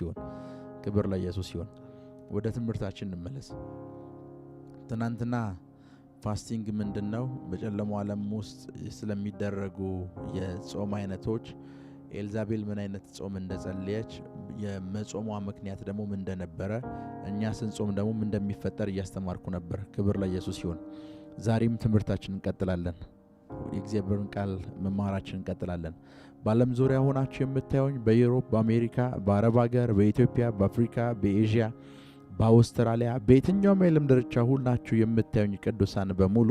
ይሁን። ክብር ለኢየሱስ ይሁን። ወደ ትምህርታችን እንመለስ። ትናንትና ፋስቲንግ ምንድነው? በጨለማው ዓለም ውስጥ ስለሚደረጉ የጾም አይነቶች ኤልዛቤል ምን አይነት ጾም እንደጸለየች የመጾሟ ምክንያት ደግሞ ምን እንደነበረ እኛ ስንጾም ደግሞ ምን እንደሚፈጠር እያስተማርኩ ነበር። ክብር ለኢየሱስ ይሁን። ዛሬም ትምህርታችንን እንቀጥላለን። የእግዚአብሔርን ቃል መማራችንን እንቀጥላለን። በዓለም ዙሪያ ሆናችሁ የምታዩኝ በዩሮፕ፣ በአሜሪካ፣ በአረብ ሀገር፣ በኢትዮጵያ፣ በአፍሪካ፣ በኤዥያ፣ በአውስትራሊያ በየትኛውም የዓለም ዳርቻ ሁላችሁ የምታዩኝ ቅዱሳን በሙሉ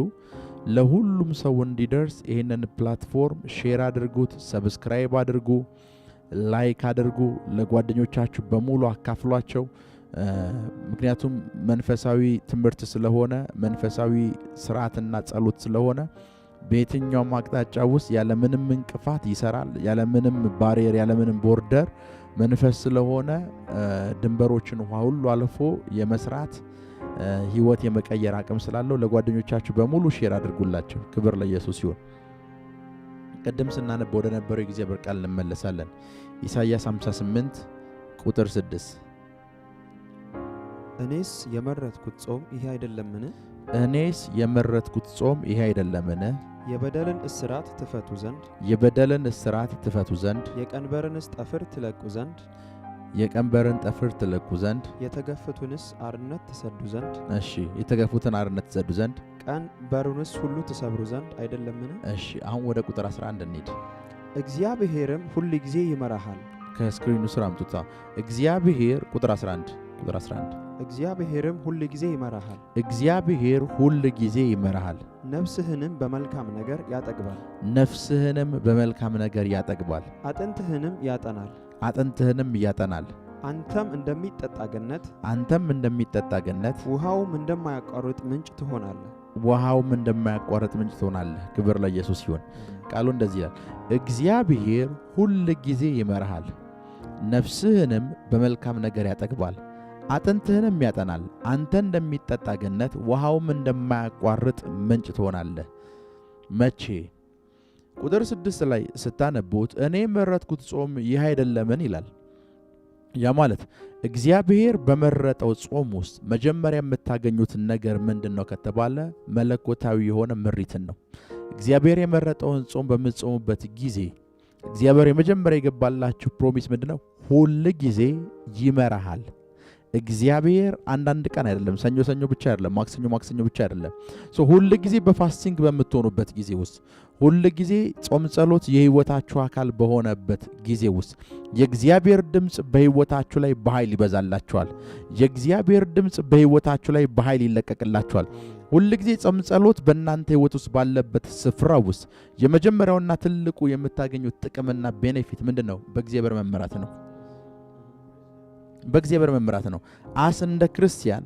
ለሁሉም ሰው እንዲደርስ ይሄንን ፕላትፎርም ሼር አድርጉት፣ ሰብስክራይብ አድርጉ፣ ላይክ አድርጉ፣ ለጓደኞቻችሁ በሙሉ አካፍሏቸው። ምክንያቱም መንፈሳዊ ትምህርት ስለሆነ መንፈሳዊ ስርዓትና ጸሎት ስለሆነ በየትኛውም አቅጣጫ ውስጥ ያለ ምንም እንቅፋት ይሰራል። ያለ ምንም ባሪየር፣ ያለ ምንም ቦርደር መንፈስ ስለሆነ ድንበሮችን ሁሉ አልፎ የመስራት ህይወት የመቀየር አቅም ስላለው ለጓደኞቻችሁ በሙሉ ሼር አድርጉላቸው። ክብር ለኢየሱስ ይሁን። ቀደም ስናነብ ወደ ነበረው የእግዚአብሔር ቃል እንመለሳለን። ኢሳይያስ 58 ቁጥር 6 እኔስ የመረጥኩት ጾም ይሄ አይደለምን? እኔስ የመረጥኩት ጾም ይሄ አይደለምን? የበደልን እስራት ትፈቱ ዘንድ፣ የበደልን እስራት ትፈቱ ዘንድ፣ የቀንበርንስ ጠፍር ትለቁ ዘንድ፣ የቀንበርን ጠፍር ትለቁ ዘንድ፣ የተገፉትንስ አርነት ትሰዱ ዘንድ። እሺ፣ የተገፉትን አርነት ትሰዱ ዘንድ፣ ቀንበሩንስ ሁሉ ትሰብሩ ዘንድ አይደለምን? እሺ፣ አሁን ወደ ቁጥር 11 እንሂድ። እግዚአብሔርም ሁል ጊዜ ይመራሃል። ከስክሪኑ ስራ አምጡታ። እግዚአብሔር ቁጥር 11 እግዚአብሔርም ሁል ጊዜ ይመራሃል። እግዚአብሔር ሁል ጊዜ ይመራሃል። ነፍስህንም በመልካም ነገር ያጠግባል። ነፍስህንም በመልካም ነገር ያጠግባል። አጥንትህንም ያጠናል። አጥንትህንም ያጠናል። አንተም እንደሚጠጣ ገነት ውሃውም እንደማያቋርጥ ምንጭ ትሆናለህ። ውሃውም እንደማያቋርጥ ምንጭ ትሆናለህ። ክብር ለኢየሱስ ይሁን። ቃሉ እንደዚህ ይላል፣ እግዚአብሔር ሁል ጊዜ ይመራሃል፣ ነፍስህንም በመልካም ነገር ያጠግባል፣ አጥንትህንም ያጠናል። አንተ እንደሚጠጣ ገነት ውሃውም እንደማያቋርጥ ምንጭ ትሆናለህ። መቼ? ቁጥር 6 ላይ ስታነቡት እኔ መረጥኩት ጾም ይህ አይደለምን ይላል። ያ ማለት እግዚአብሔር በመረጠው ጾም ውስጥ መጀመሪያ የምታገኙትን ነገር ምንድነው ከተባለ መለኮታዊ የሆነ ምሪትን ነው። እግዚአብሔር የመረጠውን ጾም በምትጾሙበት ጊዜ እግዚአብሔር የመጀመሪያ የገባላችሁ ፕሮሚስ ምንድነው? ሁል ጊዜ ይመራሃል። እግዚአብሔር አንዳንድ ቀን አይደለም፣ ሰኞ ብቻ አይደለም፣ ማክሰኞ ብቻ አይደለም። ሁል ጊዜ በፋስቲንግ በምትሆኑበት ጊዜ ውስጥ፣ ሁል ጊዜ ጾም ጸሎት የህይወታችሁ አካል በሆነበት ጊዜ ውስጥ የእግዚአብሔር ድምጽ በህይወታችሁ ላይ በኃይል ይበዛላችኋል። የእግዚአብሔር ድምጽ በህይወታችሁ ላይ በኃይል ይለቀቅላችኋል። ሁል ጊዜ ጾም ጸሎት በእናንተ ህይወት ውስጥ ባለበት ስፍራ ውስጥ የመጀመሪያውና ትልቁ የምታገኙት ጥቅምና ቤኔፊት ምንድነው? በእግዚአብሔር መመራት ነው። በእግዚአብሔር መመራት ነው። እንደ ክርስቲያን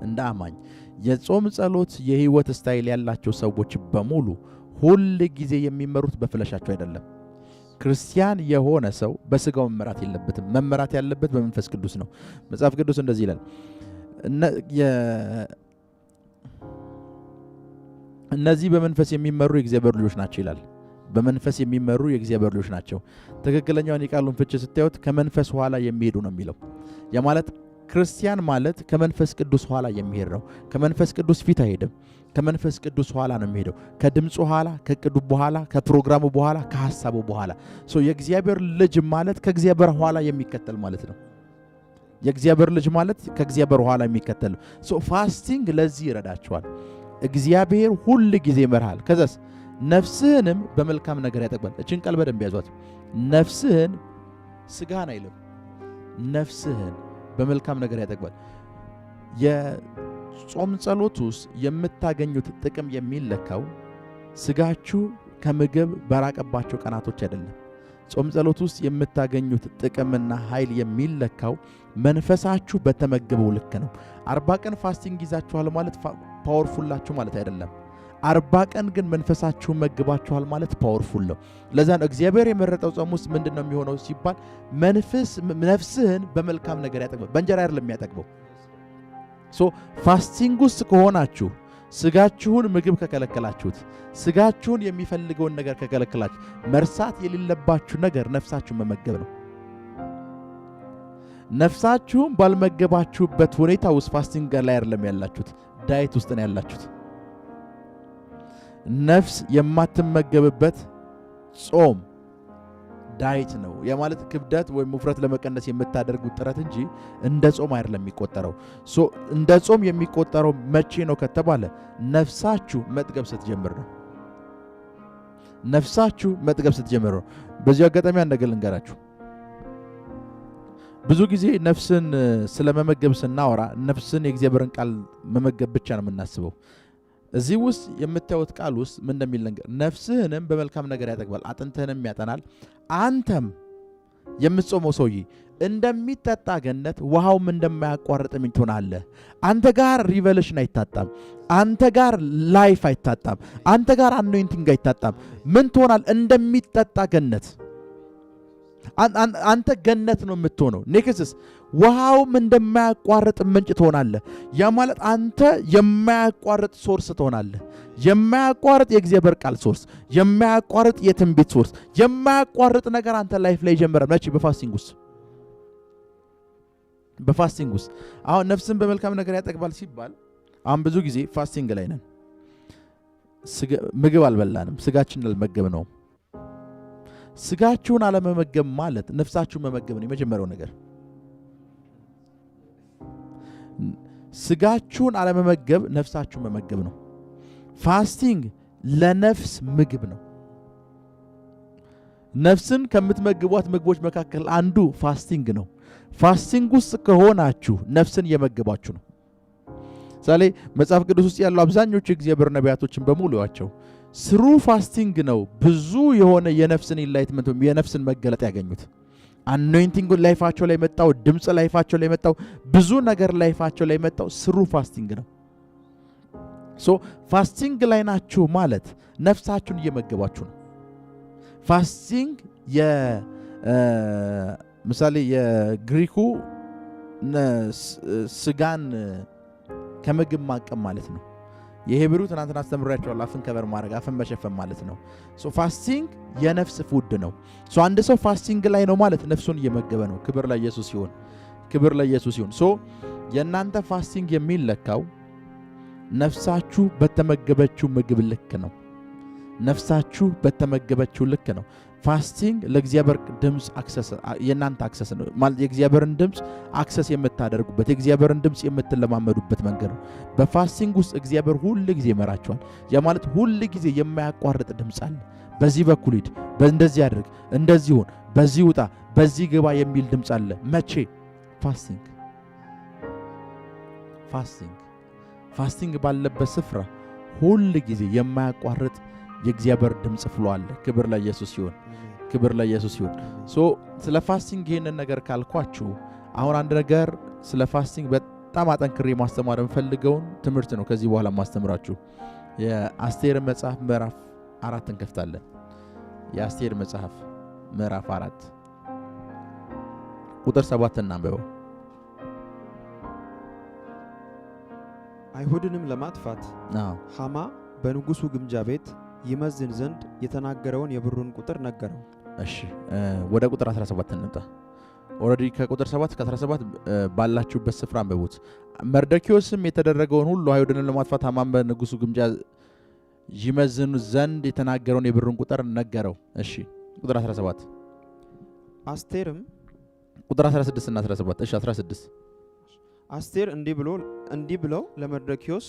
እንደ አማኝ የጾም ጸሎት የህይወት ስታይል ያላቸው ሰዎች በሙሉ ሁል ጊዜ የሚመሩት በፍለሻቸው አይደለም። ክርስቲያን የሆነ ሰው በስጋው መመራት የለበትም። መመራት ያለበት በመንፈስ ቅዱስ ነው። መጽሐፍ ቅዱስ እንደዚህ ይላል፣ እነዚህ በመንፈስ የሚመሩ የእግዚአብሔር ልጆች ናቸው ይላል። በመንፈስ የሚመሩ የእግዚአብሔር ልጆች ናቸው። ትክክለኛውን የቃሉን ፍቺ ስታዩት ከመንፈስ ኋላ የሚሄዱ ነው የሚለው። ያ ማለት ክርስቲያን ማለት ከመንፈስ ቅዱስ ኋላ የሚሄድ ነው። ከመንፈስ ቅዱስ ፊት አይሄድም። ከመንፈስ ቅዱስ ኋላ ነው የሚሄደው። ከድምፁ ኋላ፣ ከቅዱ በኋላ፣ ከፕሮግራሙ በኋላ፣ ከሐሳቡ በኋላ። የእግዚአብሔር ልጅ ማለት ከእግዚአብሔር ኋላ የሚከተል ማለት ነው። የእግዚአብሔር ልጅ ማለት ከእግዚአብሔር ኋላ የሚከተል ነው። ፋስቲንግ ለዚህ ይረዳቸዋል። እግዚአብሔር ሁል ጊዜ ይመራሃል። ከዛስ ነፍስህንም በመልካም ነገር ያጠግባል። እችን ቃል በደንብ ያዟት። ነፍስህን፣ ስጋህን አይልም። ነፍስህን በመልካም ነገር ያጠግባል። የጾም ጸሎት ውስጥ የምታገኙት ጥቅም የሚለካው ስጋችሁ ከምግብ በራቀባቸው ቀናቶች አይደለም። ጾም ጸሎት ውስጥ የምታገኙት ጥቅምና ኃይል የሚለካው መንፈሳችሁ በተመገበው ልክ ነው። 40 ቀን ፋስቲንግ ይዛችኋል ማለት ፓወርፉላችሁ ማለት አይደለም። 40 ቀን ግን መንፈሳችሁን መግባችኋል ማለት ፓወርፉል ነው። ለዛ ነው እግዚአብሔር የመረጠው ጾም ውስጥ ምንድነው የሚሆነው ሲባል ነፍስህን በመልካም ነገር ያጠግባል። በእንጀራ አይደለም የሚያጠግበው። ፋስቲንግ ውስጥ ከሆናችሁ ስጋችሁን ምግብ ከከለከላችሁት፣ ስጋችሁን የሚፈልገውን ነገር ከከለከላችሁ፣ መርሳት የሌለባችሁ ነገር ነፍሳችሁን መመገብ ነው። ነፍሳችሁን ባልመገባችሁበት ሁኔታ ውስጥ ፋስቲንግ ላይ አይደለም ያላችሁት፣ ዳይት ውስጥ ነው ያላችሁት። ነፍስ የማትመገብበት ጾም ዳይት ነው። ያ ማለት ክብደት ወይም ውፍረት ለመቀነስ የምታደርጉት ጥረት እንጂ እንደ ጾም አይደለም የሚቆጠረው። እንደ ጾም የሚቆጠረው መቼ ነው ከተባለ ነፍሳችሁ መጥገብ ስትጀምር ነው። ነፍሳችሁ መጥገብ ስትጀምር ነው። በዚህ አጋጣሚ አንድ ነገር ልንገራችሁ። ብዙ ጊዜ ነፍስን ስለመመገብ ስናወራ ነፍስን የእግዚአብሔርን ቃል መመገብ ብቻ ነው የምናስበው። እዚህ ውስጥ የምታዩት ቃል ውስጥ ምን እንደሚል ነገር ነፍስህንም በመልካም ነገር ያጠግባል፣ አጥንትህንም ያጠናል። አንተም የምትጾመው ሰውዬ እንደሚጠጣ ገነት ውሃውም እንደማያቋርጥ ምንጭ ትሆናለህ። አንተ ጋር ሪቨሌሽን አይታጣም። አንተ ጋር ላይፍ አይታጣም። አንተ ጋር አኖይንቲንግ አይታጣም። ምን ትሆናል? እንደሚጠጣ ገነት። አንተ ገነት ነው የምትሆነው። ኔክስስ ውሃውም እንደማያቋርጥ ምንጭ ትሆናለህ። ያ ማለት አንተ የማያቋርጥ ሶርስ ትሆናለህ። የማያቋርጥ የእግዚአብሔር ቃል ሶርስ፣ የማያቋርጥ የትንቢት ሶርስ፣ የማያቋርጥ ነገር አንተ ላይፍ ላይ ይጀምራል። መቼ? በፋስቲንግ ውስጥ አሁን ነፍስን በመልካም ነገር ያጠግባል ሲባል አሁን ብዙ ጊዜ ፋስቲንግ ላይ ነን። ምግብ አልበላንም፣ ስጋችን አልመገብ ነው። ስጋችሁን አለመመገብ ማለት ነፍሳችሁን መመገብ ነው። የመጀመሪያው ነገር ስጋችሁን አለመመገብ ነፍሳችሁን መመገብ ነው። ፋስቲንግ ለነፍስ ምግብ ነው። ነፍስን ከምትመግቧት ምግቦች መካከል አንዱ ፋስቲንግ ነው። ፋስቲንግ ውስጥ ከሆናችሁ ነፍስን እየመገባችሁ ነው። ምሳሌ መጽሐፍ ቅዱስ ውስጥ ያሉ አብዛኞቹ የእግዚአብሔር ነቢያቶችን በሙሉ ያቸው ስሩ ፋስቲንግ ነው ብዙ የሆነ የነፍስን ኢንላይትመንት ወይም የነፍስን መገለጥ ያገኙት። አኖይንቲንግ ላይፋቸው ላይ መጣው፣ ድምጽ ላይፋቸው ላይ መጣው፣ ብዙ ነገር ላይፋቸው ላይ መጣው ስሩ ፋስቲንግ ነው። ፋስቲንግ ላይ ናችሁ ማለት ነፍሳችሁን እየመገባችሁ ነው። ፋስቲንግ ምሳሌ የግሪኩ ስጋን ከምግብ ማቀም ማለት ነው። የሄብሩ ትናንትና አስተምራቸዋል። አፍን ከበር ማድረግ፣ አፍን መሸፈን ማለት ነው። ፋስቲንግ የነፍስ ፉድ ነው። አንድ ሰው ፋስቲንግ ላይ ነው ማለት ነፍሱን እየመገበ ነው። ክብር ለኢየሱስ ይሁን፣ ክብር ለኢየሱስ ይሁን። የእናንተ ፋስቲንግ የሚለካው ነፍሳችሁ በተመገበችው ምግብ ልክ ነው። ነፍሳችሁ በተመገበችው ልክ ነው። ፋስቲንግ ለእግዚአብሔር ድምጽ አክሰስ የእናንተ አክሰስ ነው ማለት የእግዚአብሔርን ድምጽ አክሰስ የምታደርጉበት የእግዚአብሔርን ድምጽ የምትለማመዱበት መንገድ ነው። በፋስቲንግ ውስጥ እግዚአብሔር ሁሉ ጊዜ ይመራችኋል። ያ ማለት ሁሉ ጊዜ የማያቋርጥ ድምጽ አለ። በዚህ በኩል ሂድ፣ እንደዚህ አድርግ፣ እንደዚህ ሁን፣ በዚህ ውጣ፣ በዚህ ግባ የሚል ድምጽ አለ። መቼ? ፋስቲንግ ባለበት ስፍራ ሁሉ ጊዜ የማያቋርጥ የእግዚአብሔር ድምጽ ፍሎ አለ። ክብር ለኢየሱስ ይሁን፣ ክብር ለኢየሱስ ይሁን። ስለ ፋስቲንግ ይሄንን ነገር ካልኳችሁ አሁን አንድ ነገር ስለ ፋስቲንግ በጣም አጠንክሬ ማስተማር የምፈልገውን ትምህርት ነው ከዚህ በኋላ ማስተምራችሁ። የአስቴር መጽሐፍ ምዕራፍ 4 እንከፍታለን። የአስቴር መጽሐፍ ምዕራፍ 4 ቁጥር 7 እናንብበው። አይሁድንም ለማጥፋት ሐማ በንጉሱ ግምጃ ቤት ይመዝን ዘንድ የተናገረውን የብሩን ቁጥር ነገረው። እሺ ወደ ቁጥር 17 እንምጣ። ኦሬዲ ከቁጥር 7 እስከ 17 ባላችሁበት ስፍራ አንብቡት። መርዶክዮስም የተደረገውን ሁሉ አይሁድንም ለማጥፋት ሐማን በንጉሱ ግምጃ ይመዝኑ ዘንድ የተናገረውን የብሩን ቁጥር ነገረው። እሺ ቁጥር 17 አስቴርም ቁጥር 16 እና 17 እሺ 16 አስቴር እንዲህ ብለው ለመርዶክዮስ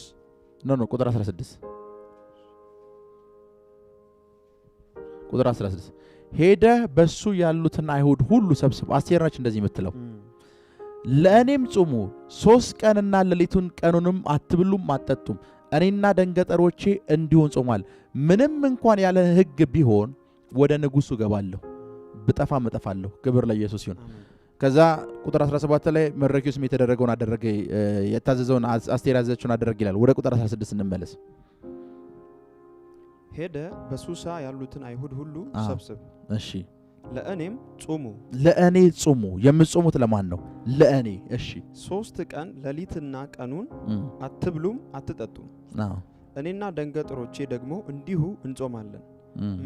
ቁጥር 16 ቁጥር 16 ሄደህ በሱ ያሉትን አይሁድ ሁሉ ሰብስብ። አስቴር ነች እንደዚህ የምትለው ለእኔም ጹሙ 3 ቀንና ሌሊቱን ቀኑንም አትብሉም አትጠጡም። እኔና ደንገጠሮቼ እንዲሆን ጾማል። ምንም እንኳን ያለ ሕግ ቢሆን ወደ ንጉሱ ገባለሁ፣ ብጠፋም እጠፋለሁ። ክብር ለኢየሱስ ይሁን። ከዛ ቁጥር 17 ላይ መርዶክዮስም የተደረገውን አደረገ፣ የታዘዘውን አስቴር ያዘዘችውን አደረገ ይላል። ወደ ቁጥር 16 እንመለስ። ሄደ በሱሳ ያሉትን አይሁድ ሁሉ ሰብስብ። እሺ ለእኔም ጾሙ። ለእኔ ጾሙ። የምትጾሙት ለማን ነው? ለእኔ። እሺ 3 ቀን ሌሊትና ቀኑን አትብሉም አትጠጡም። እኔና ደንገጥሮቼ ደግሞ እንዲሁ እንጾማለን።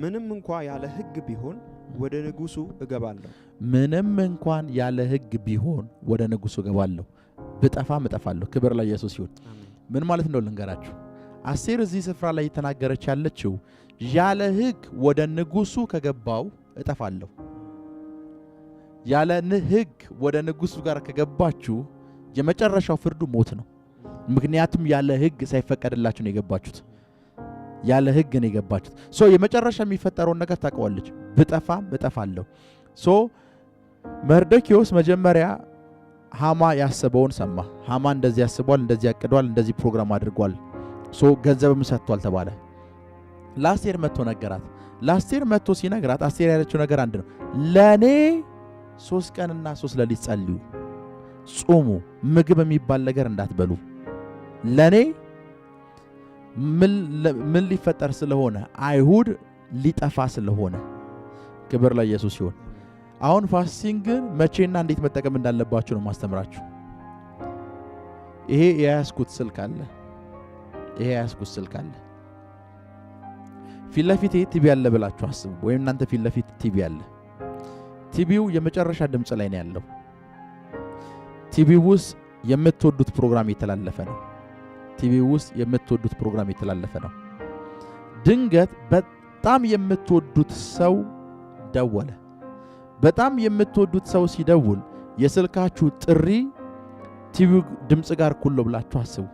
ምንም እንኳ ያለ ሕግ ቢሆን ወደ ንጉሱ እገባለሁ። ምንም እንኳን ያለ ሕግ ቢሆን ወደ ንጉሱ እገባለሁ፣ ብጠፋም እጠፋለሁ። ክብር ለኢየሱስ ይሁን። ምን ማለት ነው ልንገራችሁ። አስቴር እዚህ ስፍራ ላይ የተናገረች ያለችው ያለ ሕግ ወደ ንጉሱ ከገባው እጠፋለሁ። ያለ ሕግ ወደ ንጉሱ ጋር ከገባችሁ የመጨረሻው ፍርዱ ሞት ነው። ምክንያቱም ያለ ሕግ ሳይፈቀድላችሁ ነው የገባችሁት። ያለ ሕግ ነው የገባችሁት። ሶ የመጨረሻ የሚፈጠረውን ነገር ታውቀዋለች። ብጠፋም እጠፋለሁ። ሶ መርዶክዮስ መጀመሪያ ሃማ ያሰበውን ሰማ። ሃማ እንደዚህ ያስቧል፣ እንደዚህ ያቅዷል፣ እንደዚህ ፕሮግራም አድርጓል። ሶ ገንዘብም ሰጥቷል ተባለ። ለአስቴር መጥቶ ነገራት። ለአስቴር መጥቶ ሲነግራት አስቴር ያለችው ነገር አንድ ነው። ለኔ 3 ቀንና 3 ሌሊት ጸልዩ፣ ጾሙ፣ ምግብ የሚባል ነገር እንዳትበሉ። ለኔ ምን ሊፈጠር ስለሆነ አይሁድ ሊጠፋ ስለሆነ። ክብር ለኢየሱስ ይሁን። አሁን ፋስቲንግን መቼና እንዴት መጠቀም እንዳለባችሁ ነው ማስተምራችሁ። ይሄ የያዝኩት ስልክ አለ። ፊት ለፊት ቲቪ አለ ብላችሁ አስቡ። ወይም እናንተ ፊት ለፊት ቲቪ አለ። ቲቪው የመጨረሻ ድምጽ ላይ ነው ያለው። ቲቪው ውስጥ የምትወዱት ፕሮግራም የተላለፈ ነው። ድንገት በጣም የምትወዱት ሰው ደወለ። በጣም የምትወዱት ሰው ሲደውል የስልካችሁ ጥሪ ቲቪው ድምጽ ጋር እኩል ነው ብላችሁ አስቡ።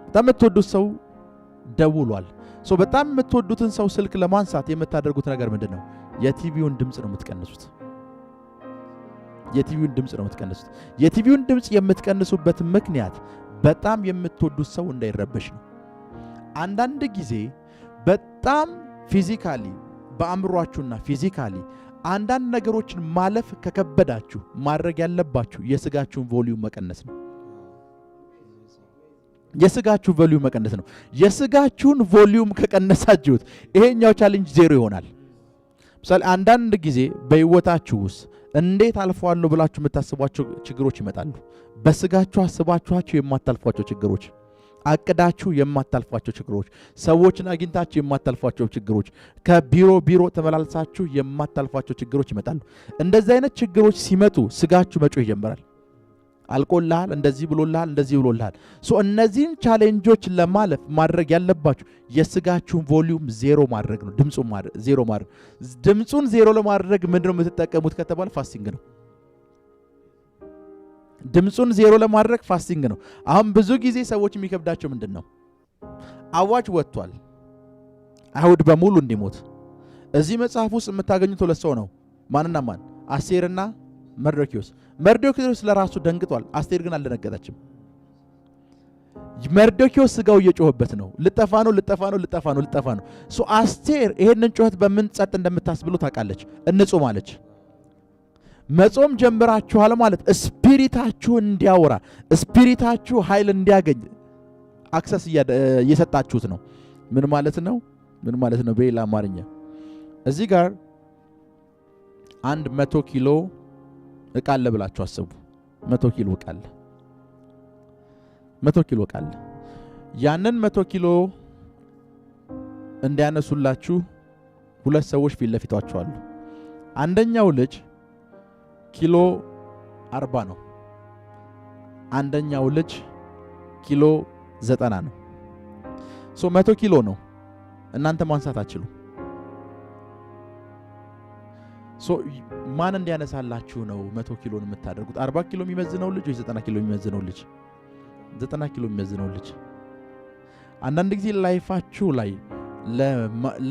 በጣም የምትወዱት ሰው ደውሏል። በጣም የምትወዱትን ሰው ስልክ ለማንሳት የምታደርጉት ነገር ምንድነው? የቲቪውን ድምጽ ነው የምትቀንሱት። የቲቪውን ድምጽ የምትቀንሱበት ምክንያት በጣም የምትወዱት ሰው እንዳይረበሽ ነው። አንዳንድ ጊዜ በጣም ፊዚካሊ በአእምሯችሁና ፊዚካሊ አንዳንድ ነገሮችን ማለፍ ከከበዳችሁ ማድረግ ያለባችሁ የስጋችሁን ቮሊዩም መቀነስ ነው። የስጋችሁን ቮሊዩም ከቀነሳችሁት ይሄኛው ቻሌንጅ ዜሮ ይሆናል። ምሳሌ አንዳንድ ጊዜ በህይወታችሁ ውስጥ እንዴት አልፈዋለሁ ብላችሁ የምታስቧቸው ችግሮች ይመጣሉ። በስጋችሁ አስባችኋቸው የማታልፏቸው ችግሮች፣ አቅዳችሁ የማታልፏቸው ችግሮች፣ ሰዎችን አግኝታችሁ የማታልፏቸው ችግሮች፣ ከቢሮ ተመላልሳችሁ የማታልፏቸው ችግሮች ይመጣሉ። እንደዚህ አይነት ችግሮች ሲመጡ ስጋችሁ መጮህ ይጀምራል። አልቆልሃል፣ እንደዚህ ብሎልሃል። እነዚህን ቻሌንጆች ለማለፍ ማድረግ ያለባችሁ የስጋችሁን ቮሊዩም ዜሮ ማድረግ ነው። ድምፁን ዜሮ ለማድረግ ምንድነው የምትጠቀሙት ከተባለ ፋስቲንግ ነው። ድምፁን ዜሮ ለማድረግ ፋስቲንግ ነው። አሁን ብዙ ጊዜ ሰዎች የሚከብዳቸው ምንድነው? አዋጅ ወጥቷል አይሁድ በሙሉ እንዲሞት። እዚህ መጽሐፍ ውስጥ የምታገኙት 2 ሰው ነው። ማንና ማን? አስቴርና መርዶክዮስ ለራሱ ደንግጧል። አስቴር ግን አልደነገጠችም። መርዶክዮስ ስጋው እየጮህበት ነው። ልጠፋ ነው። አስቴር ይሄንን ጮህት በምን ጸጥ እንደምታስብሉ ታውቃለች። እንጾም አለች። መጾም ጀምራችኋል ማለት ስፒሪታችሁ እንዲያወራ፣ ስፒሪታችሁ ኃይል እንዲያገኝ አክሰስ እየሰጣችሁት ነው። ምን ማለት ነው? በሌላ አማርኛ እዚህ ጋር 100 ኪሎ ዕቃ አለ ብላችሁ አስቡ። 100 ኪሎ ዕቃ አለ። ያንን 100 ኪሎ እንዲያነሱላችሁ 2 ሰዎች ፊት ለፊታችሁ አሉ። አንደኛው ልጅ ኪሎ 40 ነው። አንደኛው ልጅ ኪሎ 90 ነው። 100 ኪሎ ነው። እናንተ ማንሳት አትችሉ። ማን እንዲያነሳላችሁ ነው 100 ኪሎን የምታደርጉት? 40 ኪሎ የሚመዝነው ልጅ ወይ 90 ኪሎ የሚመዝነው ልጅ? 90 ኪሎ የሚመዝነው ልጅ። አንዳንድ ጊዜ ላይፋችሁ ላይ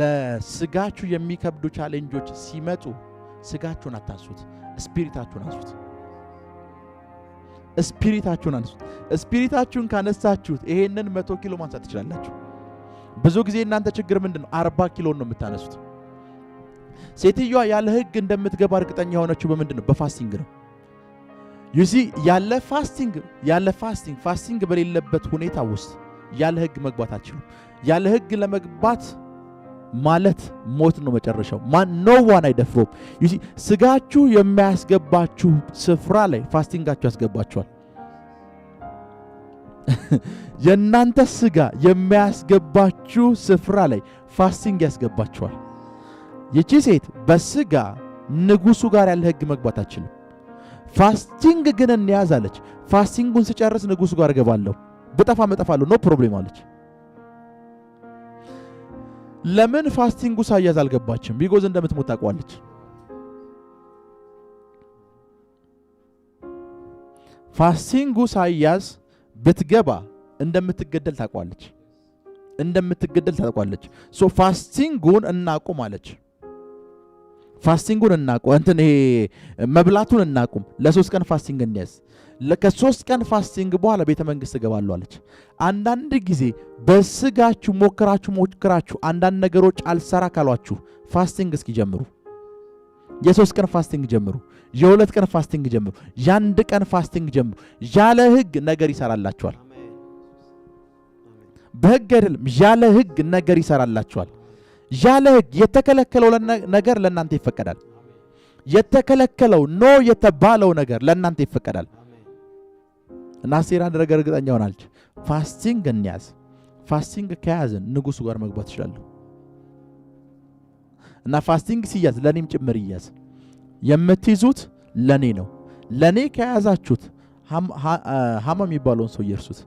ለስጋችሁ የሚከብዱ ቻሌንጆች ሲመጡ ስጋችሁን አታንሱት፣ ስፒሪታችሁን አንሱት። ስፒሪታችሁን ካነሳችሁት ይሄንን 100 ኪሎ ማንሳት ትችላላችሁ። ብዙ ጊዜ እናንተ ችግር ምንድነው? 40 ኪሎ ነው የምታነሱት። ሴትዮዋ ያለ ሕግ እንደምትገባ እርግጠኛ የሆነችው በምንድነው? በፋስቲንግ ነው። ዩሲ ያለ ፋስቲንግ በሌለበት ሁኔታ ውስጥ ያለ ሕግ መግባት አትችሉም። ያለ ሕግ ለመግባት ማለት ሞት ነው መጨረሻው። ኖ ዋን አይደፍሮም። ዩሲ ስጋችሁ የሚያስገባችሁ ስፍራ ላይ ፋስቲንጋችሁ ያስገባችኋል። የእናንተ ስጋ የሚያስገባችሁ ስፍራ ላይ ፋስቲንግ ያስገባችኋል። ይቺ ሴት በስጋ ንጉሱ ጋር ያለ ህግ መግባት አትችልም። ፋስቲንግ ግን እንያዝ አለች። ፋስቲንጉን ስጨርስ ንጉሱ ጋር እገባለሁ፣ ብጠፋ መጠፋለሁ፣ ኖ ፕሮብሌም አለች። ለምን ፋስቲንጉ ሳያዝ አልገባችም? ቢጎዝ እንደምትሞት ታውቃለች። ፋስቲንጉ ሳያዝ ብትገባ እንደምትገደል ታውቃለች። ሶ ፋስቲንጉን እናቁም አለች። ፋስቲንጉን እናቁም፣ ይሄ መብላቱን እናቁም፣ ለ3 ቀን ፋስቲንግ እንያዝ፣ ከ3 ቀን ፋስቲንግ በኋላ ቤተ መንግስት እገባለሁ አለች። አንዳንድ ጊዜ በስጋችሁ ሞክራችሁ አንዳንድ ነገሮች አልሰራ ካሏችሁ ፋስቲንግ እስኪ ጀምሩ። የ3 ቀን ፋስቲንግ ጀምሩ፣ የ2 ቀን ፋስቲንግ ጀምሩ፣ የ1 ቀን ፋስቲንግ ጀምሩ። ያለ ህግ ነገር ይሰራላችኋል። በህግ አይደለም፣ ያለ ህግ ነገር ይሰራላችኋል። ያለ ህግ የተከለከለው ነገር ለእናንተ ይፈቀዳል። የተከለከለው ኖ የተባለው ነገር ለእናንተ ይፈቀዳል። እና አስቴር አንድ ነገር እርግጠኛ ሆናለች። ፋስቲንግ እንያዝ። ፋስቲንግ ከያዝን ንጉሱ ጋር መግባት ይችላል። እና ፋስቲንግ ሲያዝ ለኔም ጭምር ይያዝ። የምትይዙት ለኔ ነው። ለኔ ከያዛችሁት ሃማ የሚባለውን ሰው ይርሱት፣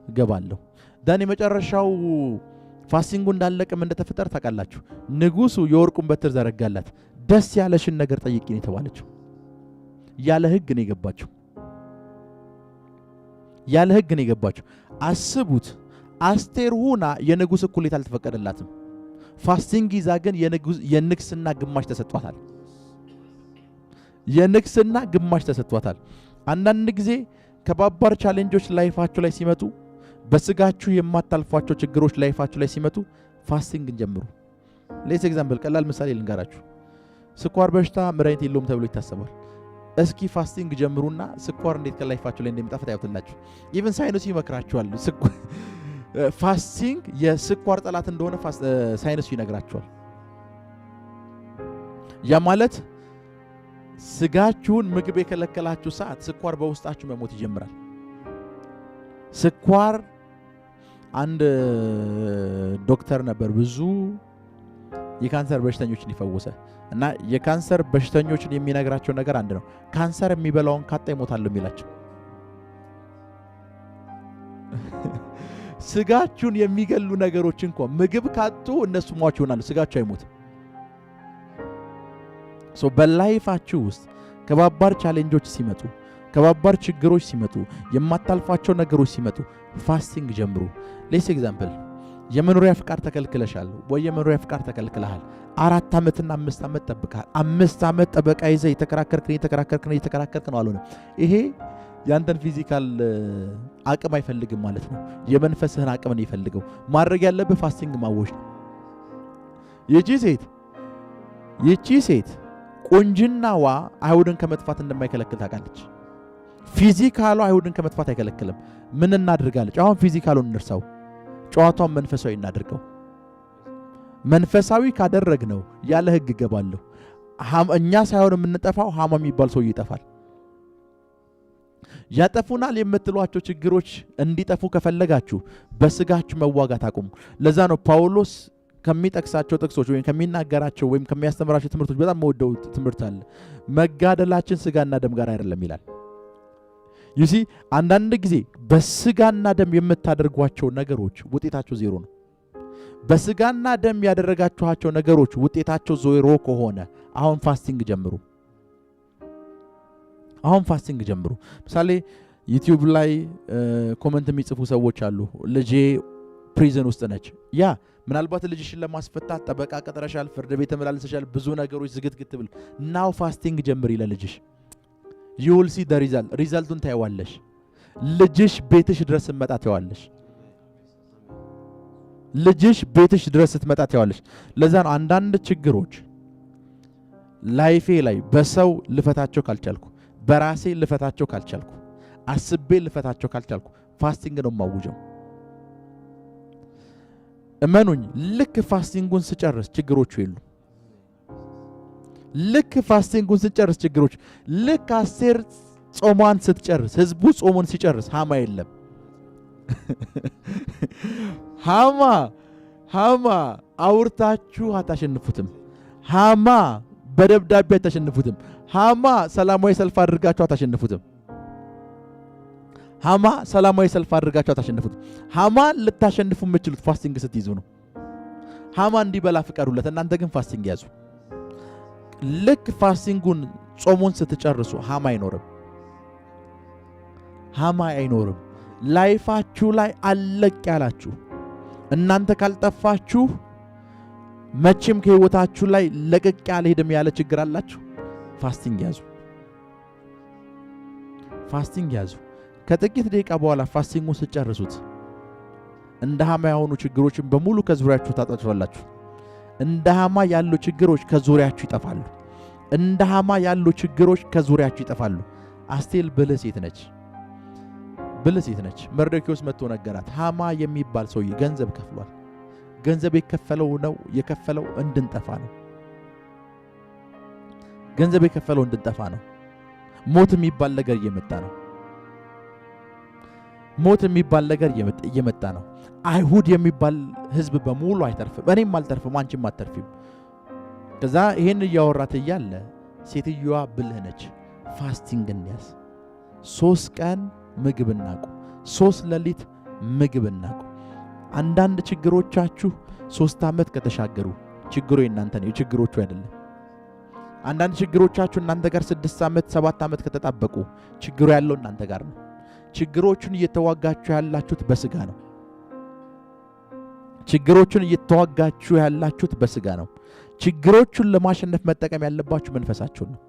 ገባለሁ። ዳን የመጨረሻው ፋስቲንጉ እንዳለቀም እንደተፈጠረ ታውቃላችሁ። ንጉሱ የወርቁን በትር ዘረጋላት። ደስ ያለሽን ነገር ጠይቂ ነው የተባለችው። ያለ ህግ ነው የገባችው። ያለ ህግ ነው የገባችው። አስቡት፣ አስቴር ሁና የንጉስ እኩሌታ አልተፈቀደላትም። ፋስቲንግ ይዛ ግን የንግስና ግማሽ ተሰጥቷታል። የንግስና ግማሽ ተሰጥቷታል። አንዳንድ ጊዜ ከባባር ቻሌንጆች ላይፋችሁ ላይ ሲመጡ፣ በስጋችሁ የማታልፏቸው ችግሮች ላይፋችሁ ላይ ሲመጡ ፋስቲንግ ጀምሩ። ሌስ ኤግዛምፕል፣ ቀላል ምሳሌ ልንገራችሁ። ስኳር በሽታ መድኃኒት የለውም ተብሎ ይታሰባል። እስኪ ፋስቲንግ ጀምሩና ስኳር እንዴት ከላይፋችሁ ላይ እንደሚጠፋ ታዩታላችሁ። ኢቭን ሳይንሱ ይመክራችኋል። ፋስቲንግ የስኳር ጠላት እንደሆነ ሳይንሱ ይነግራችኋል። ያ ማለት ስጋችሁን ምግብ የከለከላችሁ ሰዓት ስኳር በውስጣችሁ መሞት ይጀምራል። ስኳር አንድ ዶክተር ነበር ብዙ የካንሰር በሽተኞችን ይፈወሰ እና የካንሰር በሽተኞችን የሚነግራቸው ነገር አንድ ነው። ካንሰር የሚበላውን ካጣ ይሞታል የሚላቸው። ስጋችሁን የሚገሉ ነገሮች እንኳን ምግብ ካጡ እነሱ ሟች ይሆናሉ፣ ስጋችሁ አይሞትም። ሶ በላይፋችሁ ውስጥ ከባባር ቻሌንጆች ሲመጡ፣ ከባባር ችግሮች ሲመጡ፣ የማታልፏቸው ነገሮች ሲመጡ ፋስቲንግ ጀምሩ። ሌስ ኤግዛምፕል፣ የመኖሪያ ፍቃድ ተከልክለሻል ወይ የመኖሪያ ፍቃድ ተከልክለሃል። 4 ዓመትና 5 ዓመት ጠብቀሃል። 5 ዓመት ጠበቃ ይዘህ የተከራከርክ ነው አልሆነም። ይሄ ያንተን ፊዚካል አቅም አይፈልግም ማለት ነው። የመንፈስህን አቅም ነው ይፈልገው። ማድረግ ያለብህ ፋስቲንግ ማወጅ ነው። ይቺ ሴት ቁንጅናዋ አይሁድን ከመጥፋት እንደማይከለክል ታውቃለች። ፊዚካሉ አይሁድን ከመጥፋት አይከለክልም። ምን እናድርጋለች? አሁን ፊዚካሉን እንርሳው፣ ጨዋታውን መንፈሳዊ እናድርገው። መንፈሳዊ ካደረግነው ያለ ህግ እገባለሁ። እኛ ሳይሆን የምንጠፋው ሃማ የሚባል ሰው ይጠፋል። ያጠፉናል የምትሏቸው ችግሮች እንዲጠፉ ከፈለጋችሁ በስጋችሁ መዋጋት አቁሙ። ለዛ ነው ጳውሎስ ከሚጠቅሳቸው ጥቅሶች ወይም ከሚናገራቸው ወይም ከሚያስተምራቸው ትምህርቶች በጣም መወደው ትምህርት አለ። መጋደላችን ስጋና ደም ጋር አይደለም ይላል። ዩሲ አንዳንድ ጊዜ በስጋና ደም የምታደርጓቸው ነገሮች ውጤታቸው ዜሮ ነው። በስጋና ደም ያደረጋችኋቸው ነገሮች ውጤታቸው ዜሮ ከሆነ አሁን ፋስቲንግ ጀምሩ። ምሳሌ ዩቲዩብ ላይ ኮመንት የሚጽፉ ሰዎች አሉ። ልጄ ፕሪዝን ውስጥ ነች። ያ ምናልባት ልጅሽን ለማስፈታት ጠበቃ ቀጥረሻል፣ ፍርድ ቤት ተመላልሰሻል፣ ብዙ ነገሮች ዝግትግት ብል ናው ፋስቲንግ ጀምሪ ለልጅሽ። you will see the result። ሪዛልቱን ታይዋለሽ። ልጅሽ ቤትሽ ድረስ ስትመጣ ታይዋለሽ። ለዛ ነው አንዳንድ ችግሮች ላይፌ ላይ በሰው ልፈታቸው ካልቻልኩ፣ በራሴ ልፈታቸው ካልቻልኩ፣ አስቤ ልፈታቸው ካልቻልኩ ፋስቲንግ ነው ማውጀው። እመኑኝ፣ ልክ ፋስቲንጉን ስጨርስ ችግሮቹ የሉ። ልክ አስቴር ጾሟን ስትጨርስ፣ ህዝቡ ጾሙን ሲጨርስ ሃማ የለም። ሃማ አውርታችሁ አታሸንፉትም። ሃማ በደብዳቤ አታሸንፉትም። ሃማ ሰላማዊ ሰልፍ አድርጋችሁ አታሸንፉትም። ሃማ ሰላማዊ ሰልፍ አድርጋችሁ አታሸንፉትም። ሃማ ልታሸንፉ የምትችሉት ፋስቲንግ ስትይዙ ነው። ሃማ እንዲበላ ፍቀዱለት፣ እናንተ ግን ፋስቲንግ ያዙ። ልክ ፋስቲንጉን ጾሙን ስትጨርሱ ሃማ አይኖርም። ሃማ አይኖርም። ላይፋችሁ ላይ አለቅ ያላችሁ እናንተ ካልጠፋችሁ መቼም ከህይወታችሁ ላይ ለቀቅ ያለ ሄደም ያለ ችግር አላችሁ። ፋስቲንግ ያዙ። ፋስቲንግ ያዙ። ከጥቂት ደቂቃ በኋላ ፋስቲንጉን ስትጨርሱት እንደ ሃማ የሆኑ ችግሮችን በሙሉ ከዙሪያችሁ ታጠፋላችሁ። እንደ ሃማ ያሉ ችግሮች ከዙሪያችሁ ይጠፋሉ። እንደ ሃማ ያሉ ችግሮች ከዙሪያችሁ ይጠፋሉ። አስቴር ብልህ ሴት ነች። ብልህ ሴት ነች። መርዶክዮስ መጥቶ ነገራት። ሃማ የሚባል ሰውዬ ገንዘብ ከፍሏል። ገንዘብ የከፈለው እንድንጠፋ ነው። ገንዘብ የከፈለው እንድንጠፋ ነው። ሞት የሚባል ነገር እየመጣ ነው። ሞት የሚባል ነገር እየመጣ ነው። አይሁድ የሚባል ህዝብ በሙሉ አይተርፍም። እኔም አልተርፍም፣ አንቺም አትተርፊም። ከዛ ይሄን እያወራት እያለ ሴትዮዋ ብልህ ነች። ፋስቲንግ እንያዝ። 3 ቀን ምግብ እናቁ። 3 ሌሊት ምግብ እናቁ። አንዳንድ ችግሮቻችሁ 3 ዓመት ከተሻገሩ ችግሩ የእናንተ ነው፣ የችግሮቹ አይደለም። አንዳንድ ችግሮቻችሁ እናንተ ጋር 6 ዓመት 7 ዓመት ከተጣበቁ ችግሩ ያለው እናንተ ጋር ነው። ችግሮቹን እየተዋጋችሁ ያላችሁት በስጋ ነው። ችግሮቹን እየተዋጋችሁ ያላችሁት በስጋ ነው። ችግሮቹን ለማሸነፍ መጠቀም ያለባችሁ መንፈሳችሁን ነው።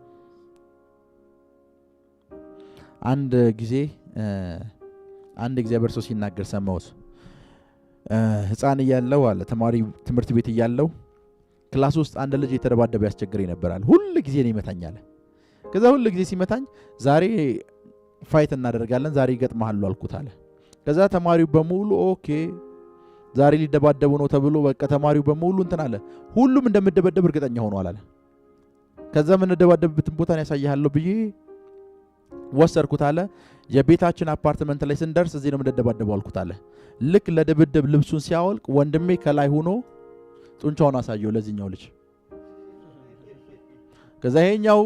አንድ ጊዜ እግዚአብሔር ሰው ሲናገር ሰማሁት። ሕፃን እያለሁ አለ ተማሪ ትምህርት ቤት እያለሁ ክላስ ውስጥ አንድ ልጅ የተደባደበ ያስቸግረኝ ነበራል። ሁሉ ጊዜ ነው ይመታኛል። ከዛ ሁሉ ጊዜ ሲመታኝ ዛሬ ፋይት እናደርጋለን፣ ዛሬ ይገጥማሉ አልኩት አለ። ከዛ ተማሪው በሙሉ ኦኬ ዛሬ ሊደባደቡ ነው ተብሎ በቃ ተማሪው በሙሉ እንትን አለ። ሁሉም እንደምደበደብ እርግጠኛ ሆኗል አለ። ከዛ ምን እንደባደብበትን ቦታ ያሳያለሁ ብዬ ወሰርኩት አለ። የቤታችን አፓርትመንት ላይ ስንደርስ እዚህ ነው እንደደባደበው አልኩት አለ። ልክ ለድብድብ ልብሱን ሲያወልቅ ወንድሜ ከላይ ሆኖ ጡንቻውን አሳየው ለዚህኛው ልጅ። ከዛ ይሄኛው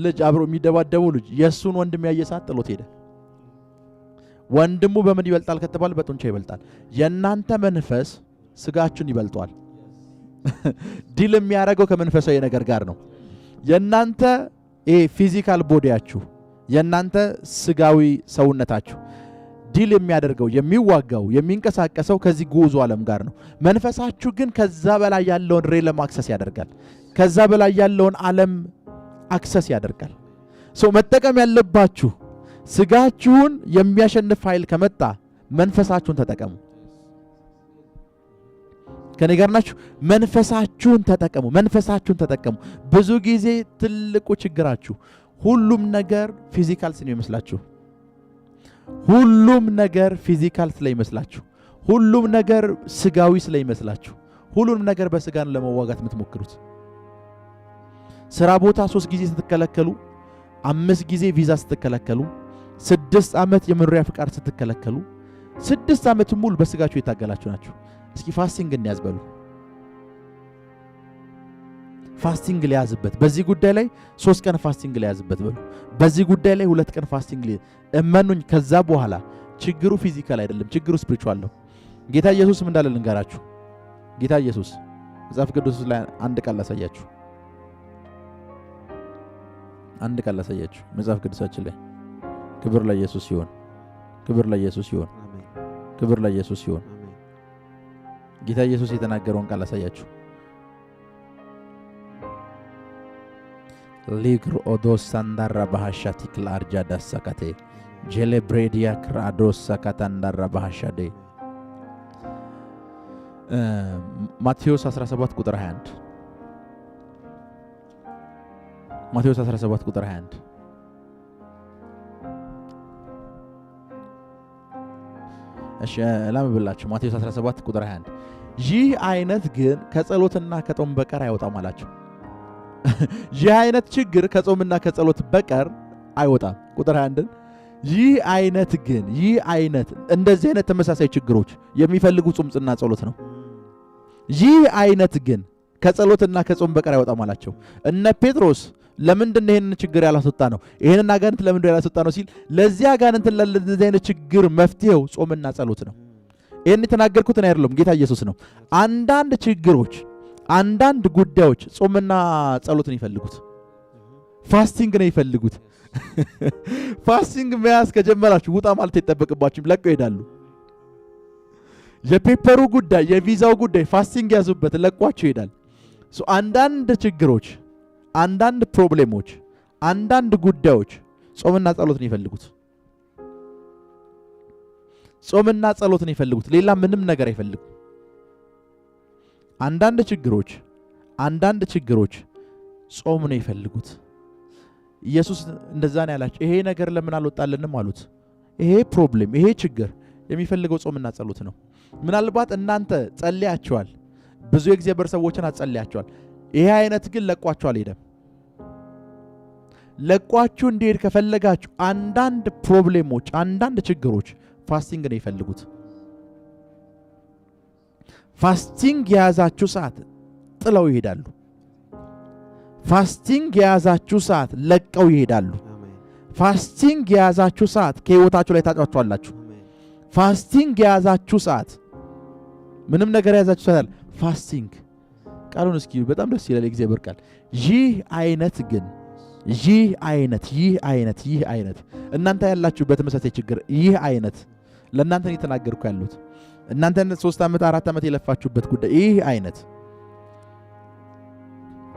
ልጅ አብሮ የሚደባደበው ልጅ የሱን ወንድም ያየሳት ጥሎት ሄደ። ወንድሙ በምን ይበልጣል ከተባለ በጡንቻ ይበልጣል። የናንተ መንፈስ ስጋችሁን ይበልጧል። ዲል የሚያደርገው ከመንፈሳዊ ነገር ጋር ነው። የናንተ ፊዚካል ቦዲያችሁ የናንተ ስጋዊ ሰውነታችሁ ዲል የሚያደርገው የሚዋጋው የሚንቀሳቀሰው ከዚህ ጉዞ ዓለም ጋር ነው። መንፈሳችሁ ግን ከዛ በላይ ያለውን ሬለም አክሰስ ያደርጋል። ከዛ በላይ ያለውን ዓለም አክሰስ ያደርጋል። መጠቀም ያለባችሁ ስጋችሁን የሚያሸንፍ ኃይል ከመጣ መንፈሳችሁን ተጠቀሙ። ከኔ ጋር ናችሁ? መንፈሳችሁን ተጠቀሙ። መንፈሳችሁን ተጠቀሙ። ብዙ ጊዜ ትልቁ ችግራችሁ ሁሉም ነገር ፊዚካል ስለሚመስላችሁ፣ ሁሉም ነገር ፊዚካል ስለሚመስላችሁ፣ ሁሉም ነገር ስጋዊ ስለሚመስላችሁ፣ ሁሉም ነገር በስጋን ለመዋጋት የምትሞክሩት። ስራ ቦታ 3 ጊዜ ስትከለከሉ፣ 5 ጊዜ ቪዛ ስትከለከሉ፣ 6 ዓመት የመኖሪያ ፍቃድ ስትከለከሉ፣ 6 ዓመት ሙሉ በስጋችሁ የታገላችሁ ናችሁ። እስኪ ፋስቲንግ እንያዝበሉ። ፋስቲንግ ሊያዝበት በዚህ ጉዳይ ላይ 3 ቀን ፋስቲንግ ሊያዝበት በሉ። በዚህ ጉዳይ ላይ 2 ቀን ፋስቲንግ እመኑኝ። ከዛ በኋላ ችግሩ ፊዚካል አይደለም፣ ችግሩ ስፒሪቹዋል ነው። ጌታ ኢየሱስ ምን እንዳለ ልንገራችሁ። ጌታ ኢየሱስ መጽሐፍ ቅዱስ ላይ አንድ ቃል ላሳያችሁ። አንድ ቃል ላሳያችሁ መጽሐፍ ቅዱሳችን ላይ። ክብር ለኢየሱስ ይሁን፣ ክብር ለኢየሱስ ይሁን፣ ክብር ለኢየሱስ ይሁን። ጌታ ኢየሱስ የተናገረውን ቃል ላሳያችሁ። ሊግር ኦዶስ ሳንዳራ ባህሻቲ ክላርጃ ዳሰካቴ ጄሌብሬዲያ ክራዶስ ሳካታንዳራ ባህሻዴ ማቴዎስ 17 ቁጥር 21 ማቴዎስ 17 ቁጥር 21 እሺ ላምብላችሁ። ማቴዎስ 17 ቁጥር 21 ይህ አይነት ግን ከጸሎትና ከጾም በቀር አይወጣም አላቸው። ይህ አይነት ችግር ከጾምና ከጸሎት በቀር አይወጣም። ቁጥር 21 ይህ አይነት ግን እንደዚህ አይነት ተመሳሳይ ችግሮች የሚፈልጉ ጾምና ጸሎት ነው። ይህ አይነት ግን ከጸሎትና ከጾም በቀር አይወጣም አላቸው። እነ ጴጥሮስ ለምንድን ነው ይሄንን ችግር ያላስወጣ ነው? ይሄንን አጋንንት ለምንድን ነው ያላስወጣ ነው ሲል ለዚህ አጋንንት ለዚህ አይነት ችግር መፍትሄው ጾምና ጸሎት ነው። ይሄን የተናገርኩት እኔ አይደለም ጌታ ኢየሱስ ነው። አንዳንድ ችግሮች፣ አንዳንድ ጉዳዮች ጾምና ጸሎትን ይፈልጉት፣ ፋስቲንግ ነው ይፈልጉት። ፋስቲንግ መያዝ ከጀመራችሁ ውጣ ማለት አይጠበቅባችሁም፣ ለቀው ይሄዳሉ። የፔፐሩ ጉዳይ፣ የቪዛው ጉዳይ ፋስቲንግ ያዙበት፣ ለቋችሁ ይሄዳል። አንዳንድ ችግሮች፣ አንዳንድ ፕሮብሌሞች፣ አንዳንድ ጉዳዮች ጾምና ጸሎትን ይፈልጉት። ጾምና ጸሎትን ይፈልጉት፣ ሌላ ምንም ነገር አይፈልጉም። አንዳንድ ችግሮች ጾም ነው ይፈልጉት። ኢየሱስ እንደዛ ነው ያላቸው። ይሄ ነገር ለምን አልወጣልንም አሉት። ይሄ ፕሮብሌም፣ ይሄ ችግር የሚፈልገው ጾምና ጸሎት ነው። ምናልባት እናንተ ጸልያቸዋል፣ ብዙ የእግዚአብሔር ሰዎችን አጸልያቸዋል። ይሄ አይነት ግን ለቋችሁ አልሄደም። ለቋችሁ እንዲሄድ ከፈለጋችሁ አንዳንድ ፕሮብሌሞች፣ አንዳንድ ችግሮች ፋስቲንግ ነው ይፈልጉት። ፋስቲንግ የያዛችሁ ሰዓት ጥለው ይሄዳሉ። ፋስቲንግ የያዛችሁ ሰዓት ለቀው ይሄዳሉ። ፋስቲንግ የያዛችሁ ሰዓት ከህይወታችሁ ላይ ታጫውታላችሁ። ፋስቲንግ የያዛችሁ ሰዓት ምንም ነገር የያዛችሁ ሰዓት ፋስቲንግ ቃሉን እስኪ በጣም ደስ ይላል የእግዚአብሔር ቃል። ይህ አይነት እናንተ ያላችሁ በተመሳሳይ ችግር ይህ አይነት ለእናንተ እየተናገርኩ ያሉት እናንተ 3 ዓመት 4 ዓመት የለፋችሁበት ጉዳይ ይህ አይነት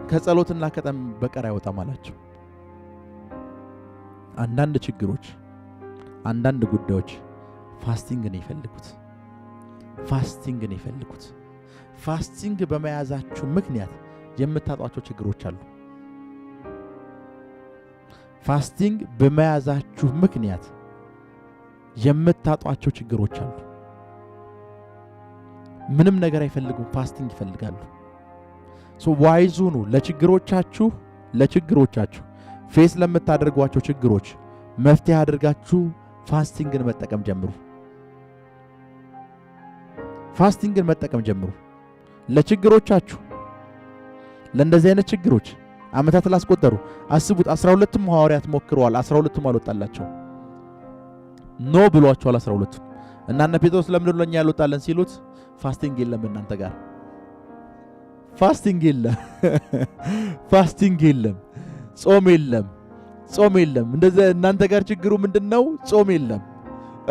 ከጸሎትና ከጾም በቀር አይወጣም አላቸው። አንዳንድ ችግሮች፣ አንዳንድ ጉዳዮች ፋስቲንግን ይፈልጉት። ፋስቲንግ በመያዛችሁ ምክንያት የምታጧቸው ችግሮች አሉ። ፋስቲንግ በመያዛችሁ ምክንያት የምታጧቸው ችግሮች አሉ። ምንም ነገር አይፈልጉም፣ ፋስቲንግ ይፈልጋሉ። ዋይዝ ሁኑ። ለችግሮቻችሁ ፌስ ለምታደርጓቸው ችግሮች መፍትሄ አድርጋችሁ ፋስቲንግን መጠቀም ጀምሩ። ለችግሮቻችሁ፣ ለእንደዚህ አይነት ችግሮች ዓመታት ላስቆጠሩ አስቡት። 12ቱም ሐዋርያት ሞክረዋል፣ 12ቱም አልወጣላቸው። ኖ ብሏቸዋል 12ቱም። እና እነ ጴጥሮስ ለምንድን ነው ለኛ ያልወጣለን ሲሉት ፋስቲንግ የለም እናንተ ጋር፣ ፋስቲንግ የለም፣ ጾም የለም። እንደዚህ እናንተ ጋር ችግሩ ምንድነው? ጾም የለም።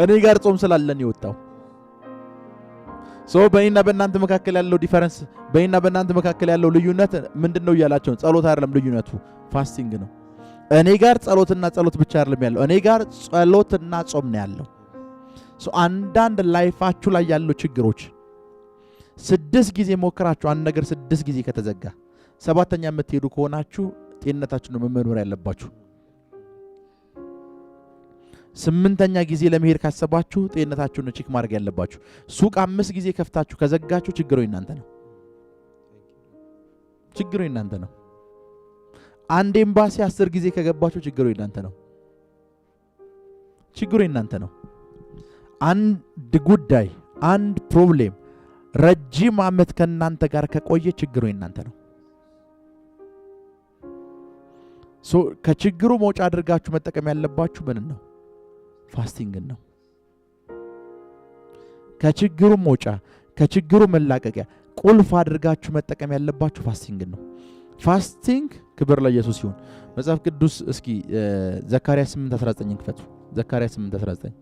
እኔ ጋር ጾም ስላለን የወጣው በእኔና በእናንተ መካከል ያለው ዲፈረንስ፣ በእኔና በእናንተ መካከል ያለው ልዩነት ምንድነው እያላቸው፣ ጸሎት አይደለም ልዩነቱ፣ ፋስቲንግ ነው። እኔ ጋር ጸሎት ብቻ አይደለም ያለው፣ እኔ ጋር ጸሎትና ጾም ነው ያለው። አንዳንድ ላይፋችሁ ላይ ያሉ ችግሮች 6 ጊዜ ሞክራችሁ አንድ ነገር 6 ጊዜ ከተዘጋ 7ኛ የምትሄዱ ከሆናችሁ ጤንነታችሁን መመርመር ያለባችሁ። 8ኛ ጊዜ ለመሄድ ካሰባችሁ ጤንነታችሁን ቼክ ማድረግ ያለባችሁ። ሱቅ 5 ጊዜ ከፍታችሁ ከዘጋችሁ ችግሩ እናንተ ነው። አንድ ኤምባሲ 10 ጊዜ ከገባችሁ ችግሩ እናንተ ነው። አንድ ጉዳይ፣ አንድ ፕሮብሌም ረጅም ዓመት ከእናንተ ጋር ከቆየ ችግሩ እናንተ ነው። ከችግሩ መውጫ አድርጋችሁ መጠቀም ያለባችሁ ምን ነው? ፋስቲንግን ነው። ከችግሩ መውጫ፣ ከችግሩ መላቀቂያ ቁልፍ አድርጋችሁ መጠቀም ያለባችሁ ፋስቲንግን ነው። ፋስቲንግ ክብር ለኢየሱስ ይሁን። መጽሐፍ ቅዱስ እስኪ ዘካርያስ 8:19 ክፈቱ። ዘካርያስ 8:19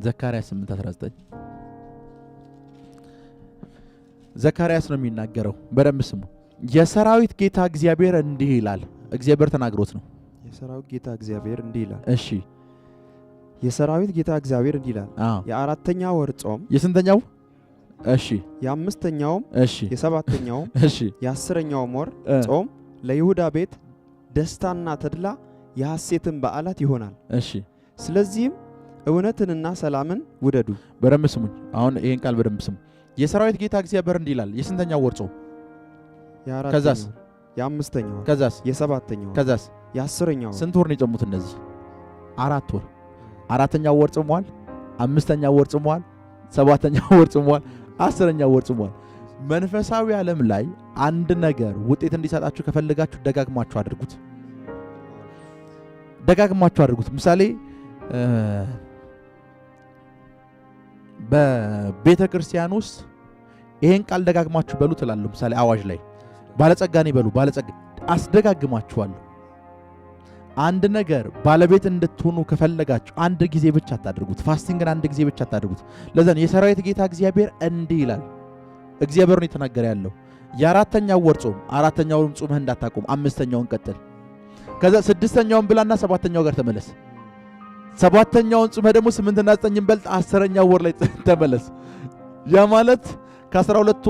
ዘካርያስ 8:19 ዘካርያስ ነው የሚናገረው። በደንብ ስሙ። የሰራዊት ጌታ እግዚአብሔር እንዲህ ይላል። እግዚአብሔር ተናግሮት ነው። የሰራዊት ጌታ እግዚአብሔር እንዲህ ይላል። እሺ፣ የሰራዊት ጌታ እግዚአብሔር እንዲህ ይላል። የ4ኛው ወር ጾም የስንተኛው? እሺ፣ የ5ኛውም፣ እሺ፣ የ7ኛውም፣ እሺ፣ የ10ኛውም ወር ጾም ለይሁዳ ቤት ደስታና ተድላ የሐሴትን በዓላት ይሆናል። እሺ፣ ስለዚህም እውነትንና ሰላምን ውደዱ። በደንብ ስሙኝ። አሁን ይሄን ቃል በደንብ ስሙ። የሰራዊት ጌታ እግዚአብሔር እንዲህ ይላል። የስንተኛው ወር ጾም? ከዛስ? የ5ኛው፣ ከዛስ? የ7ኛው፣ ከዛስ? የ10ኛው። ስንት ወር ነው የጾሙት እነዚህ? 4 ወር። 4ኛው ወር ጾመዋል፣ 5ኛው ወር ጾመዋል፣ 7ኛው ወር ጾመዋል፣ 10ኛው ወር ጾመዋል። መንፈሳዊ ዓለም ላይ አንድ ነገር ውጤት እንዲሰጣችሁ ከፈለጋችሁ ደጋግማችሁ አድርጉት። ደጋግማችሁ አድርጉት። ምሳሌ በቤተ ክርስቲያን ውስጥ ይሄን ቃል ደጋግማችሁ በሉ ትላለሁ። ምሳሌ አዋጅ ላይ ባለጸጋኔ በሉ፣ ባለጸጋ አስደጋግማችኋለሁ። አንድ ነገር ባለቤት እንድትሆኑ ከፈለጋችሁ አንድ ጊዜ ብቻ አታድርጉት። ፋስቲንግን አንድ ጊዜ ብቻ አታድርጉት። ለዛን የሰራዊት ጌታ እግዚአብሔር እንዲህ ይላል። እግዚአብሔር ነው የተናገረ ያለው። የ4ኛው ወር ጾም፣ 4ኛውን ጾምህ እንዳታቆም፣ 5ኛውን ቀጥል። ከዛ 6ኛውን ብላና 7ኛው ጋር ተመለስ። 7ኛውን ጾምህ ደግሞ 8ና 9 በልጥ 10ኛው ወር ላይ ተመለስ። ያ ማለት ከ12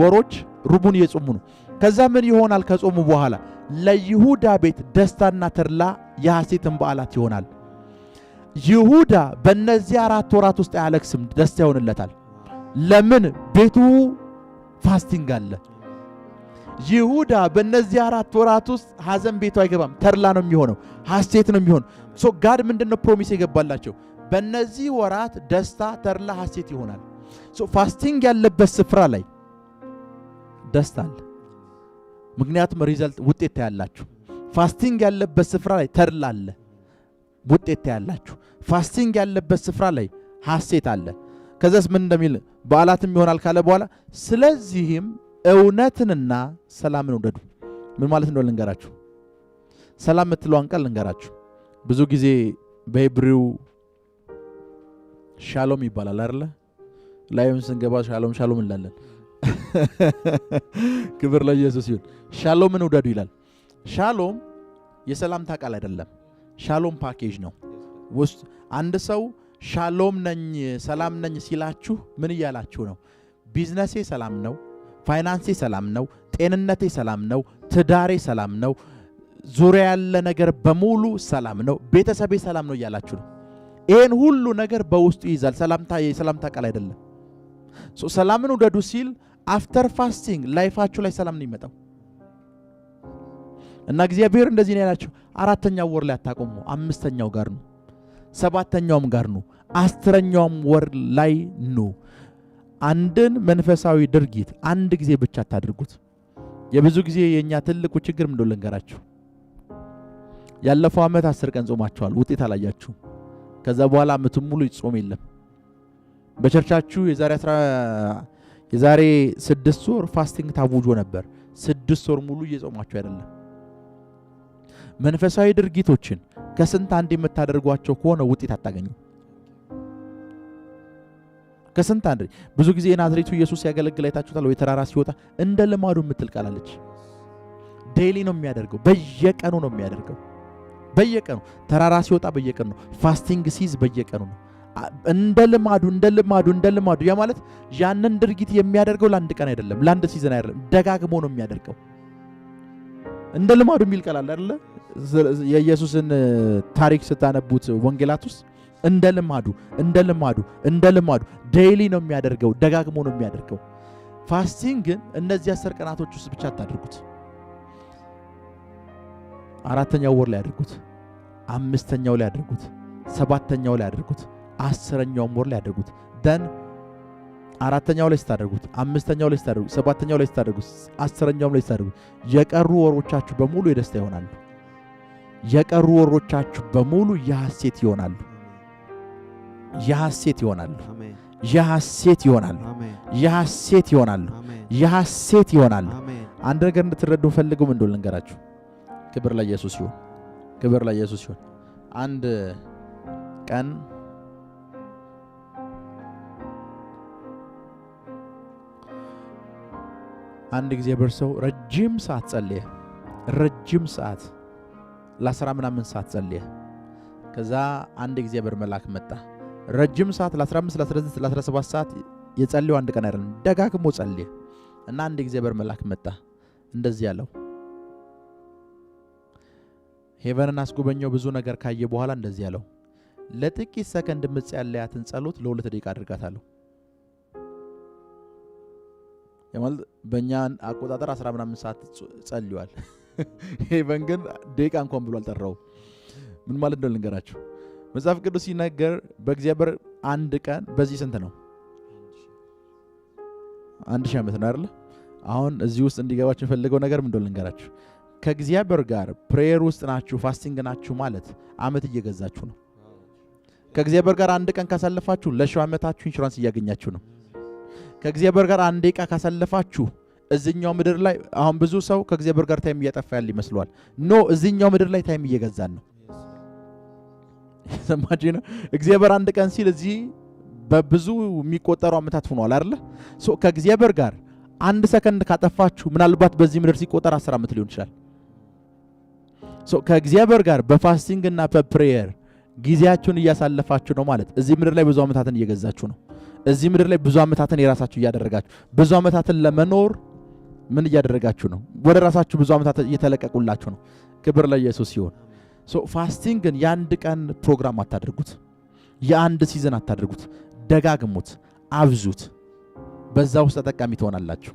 ወሮች ሩቡን እየጾሙ ነው። ከዛ ምን ይሆናል? ከጾሙ በኋላ ለይሁዳ ቤት ደስታና ተድላ የሐሴትን በዓላት ይሆናል። ይሁዳ በእነዚህ 4 ወራት ውስጥ አያለቅስም፣ ደስታ ይሆንለታል። ለምን? ቤቱ ፋስቲንግ አለ። ይሁዳ በእነዚህ 4 ወራት ውስጥ ሐዘን ቤቱ አይገባም፣ ተድላ ነው የሚሆነው፣ ሐሴት ነው የሚሆነው። ጋድ ምንድነው ፕሮሚስ የገባላቸው? በእነዚህ ወራት ደስታ፣ ተድላ፣ ሐሴት ይሆናል። ፋስቲንግ ያለበት ስፍራ ላይ ደስታ አለ። ምክንያቱም ሪዘልት ውጤት ታያላችሁ። ፋስቲንግ ያለበት ስፍራ ላይ ተድላ አለ፣ ውጤት ታያላችሁ። ፋስቲንግ ያለበት ስፍራ ላይ ሐሴት አለ። ከዛስ ምን እንደሚል በዓላትም ይሆናል ካለ በኋላ ስለዚህም እውነትንና ሰላምን ውደዱ። ምን ማለት እንደሆነ ልንገራችሁ። ሰላም የምትለዋን ቃል ልንገራችሁ። ብዙ ጊዜ በሂብሪው ሻሎም ይባላል አይደለ? ላይም ስንገባ ሻሎም ሻሎም እንላለን። ክብር ለኢየሱስ ይሁን። ሻሎምን ውደዱ ይላል። ሻሎም የሰላምታ ቃል አይደለም። ሻሎም ፓኬጅ ነው። ውስጥ አንድ ሰው ሻሎም ነኝ ሰላም ነኝ ሲላችሁ ምን እያላችሁ ነው? ቢዝነሴ ሰላም ነው፣ ፋይናንሴ ሰላም ነው፣ ጤንነቴ ሰላም ነው፣ ትዳሬ ሰላም ነው፣ ዙሪያ ያለ ነገር በሙሉ ሰላም ነው፣ ቤተሰቤ ሰላም ነው እያላችሁ ነው። ይሄን ሁሉ ነገር በውስጡ ይይዛል። ሰላምታ የሰላምታ ቃል አይደለም። ሰላምን ውደዱ ሲል አፍተር ፋስቲንግ ላይፋችሁ ላይ ሰላም ነው የሚመጣው። እና እግዚአብሔር እንደዚህ ነው ያላችሁ። 4ኛው ወር ላይ አታቆሙ፣ 5ኛው ጋር ነው፣ 7ኛውም ጋር ነው፣ 10ኛውም ወር ላይ ነው። አንድን መንፈሳዊ ድርጊት አንድ ጊዜ ብቻ አታድርጉት። የብዙ ጊዜ የኛ ትልቁ ችግር ምን እንደሆነ ልንገራችሁ። ያለፈው ዓመት 10 ቀን ጾማችኋል፣ ውጤት አላያችሁ። ከዛ በኋላ ዓመቱን ሙሉ ይጾም የለም። በቸርቻችሁ የዛሬ 6 ወር ፋስቲንግ ታውጆ ነበር። 6 ወር ሙሉ እየጾማችሁ አይደለም። መንፈሳዊ ድርጊቶችን ከስንት አንድ የምታደርጓቸው ከሆነ ውጤት አታገኙ። ከስንት አንድ ብዙ ጊዜ ናዝሬቱ ኢየሱስ ያገለግል አይታችሁታል ወይ? ተራራ ሲወጣ እንደ ልማዱ የምትል ቃላለች። ዴይሊ ነው የሚያደርገው፣ በየቀኑ ነው የሚያደርገው። በየቀኑ ተራራ ሲወጣ በየቀኑ ነው። ፋስቲንግ ሲዝ በየቀኑ ነው። እንደ ልማዱ ያ ማለት ያንን ድርጊት የሚያደርገው ለአንድ ቀን አይደለም፣ ለአንድ ሲዝን አይደለም፣ ደጋግሞ ነው የሚያደርገው። እንደ ልማዱ የሚል ቃል አለ አይደለ? የኢየሱስን ታሪክ ስታነቡት ወንጌላት ውስጥ እንደ ልማዱ ዴይሊ ነው የሚያደርገው፣ ደጋግሞ ነው የሚያደርገው። ፋስቲንግ ግን እነዚህ 10 ቀናቶች ውስጥ ብቻ አታድርጉት። 4ኛው ወር ላይ አድርጉት፣ 5ኛው ላይ አድርጉት፣ 7ኛው ላይ አድርጉት፣ 10ኛውም ወር ላይ አድርጉት። ደን 4ኛው ላይ ስታደርጉት፣ 5ኛው ላይ ስታደርጉት፣ 7ኛው ላይ ስታደርጉት፣ 10ኛውም ላይ ስታደርጉት የቀሩ ወሮቻችሁ በሙሉ የደስታ ይሆናሉ። የቀሩ ወሮቻችሁ በሙሉ የሐሴት ይሆናሉ። የሐሴት ይሆናሉ። የሐሴት ይሆናሉ። የሐሴት ይሆናሉ። የሐሴት ይሆናሉ። አንድ ነገር እንድትረዱ ፈልገው ምን እንደሆነ ልንገራችሁ። ክብር ለኢየሱስ ይሁን። ክብር ለኢየሱስ ይሁን። አንድ ቀን አንድ እግዚአብሔር ሰው ረጅም ሰዓት ጸለየ። ረጅም ሰዓት ለ10 ምናምን ሰዓት ጸለየ። ከዛ አንድ እግዚአብሔር መልአክ መጣ። ረጅም ሰዓት ለ15 ለ19 ለ17 ሰዓት የጸለየው አንድ ቀን አይደለም፣ ደጋግሞ ጸለየ እና አንድ እግዚአብሔር መልአክ መጣ። እንደዚህ ያለው ሄቨንን አስጎበኘው። ብዙ ነገር ካየ በኋላ እንደዚህ ያለው ለጥቂት ሰከንድ የምትጸልያትን ጸሎት ለ2 ደቂቃ አድርጋታለሁ። የማለት በእኛ አቆጣጠር 10 ምናምን ሰዓት ጸልዩዋል። ሄቨን ግን ደቂቃ እንኳን ብሎ አልጠራው። ምን ማለት ነው ልንገራችሁ። መጽሐፍ ቅዱስ ሲነገር በእግዚአብሔር አንድ ቀን በዚህ ስንት ነው? 1000 ዓመት ነው አይደል? አሁን እዚህ ውስጥ እንዲገባችሁ ፈልገው ነገር ምን እንደሆነ ልንገራችሁ። ከእግዚአብሔር ጋር ፕሬየር ውስጥ ናችሁ፣ ፋስቲንግ ናችሁ ማለት አመት እየገዛችሁ ነው። ከእግዚአብሔር ጋር አንድ ቀን ካሳለፋችሁ ለሺው ዓመታችሁ ኢንሹራንስ እያገኛችሁ ነው። ከእግዚአብሔር ጋር አንድ ደቂቃ ካሳለፋችሁ እዚህኛው ምድር ላይ አሁን ብዙ ሰው ከእግዚአብሔር ጋር ታይም እያጠፋ ያለ ይመስለዋል። ኖ እዚህኛው ምድር ላይ ታይም እየገዛን ነው። ሰማችሁ ነው። እግዚአብሔር አንድ ቀን ሲል እዚህ በብዙ የሚቆጠሩ ዓመታት ሆኗል አይደል? ከእግዚአብሔር ጋር አንድ ሰከንድ ካጠፋችሁ ምናልባት በዚህ ምድር ሲቆጠር 10 ዓመት ሊሆን ይችላል። ከእግዚአብሔር ጋር በፋስቲንግ እና በፕሬየር ጊዜያችሁን እያሳለፋችሁ ነው ማለት እዚህ ምድር ላይ ብዙ ዓመታትን እየገዛችሁ ነው። እዚህ ምድር ላይ ብዙ ዓመታትን የራሳችሁ እያደረጋችሁ ብዙ ዓመታትን ለመኖር ምን እያደረጋችሁ ነው? ወደ ራሳችሁ ብዙ ዓመታት እየተለቀቁላችሁ ነው። ክብር ለኢየሱስ ይሁን። ፋስቲንግን የአንድ ቀን ፕሮግራም አታድርጉት። የአንድ ሲዝን አታድርጉት። ደጋግሙት፣ አብዙት። በዛ ውስጥ ተጠቃሚ ትሆናላችሁ።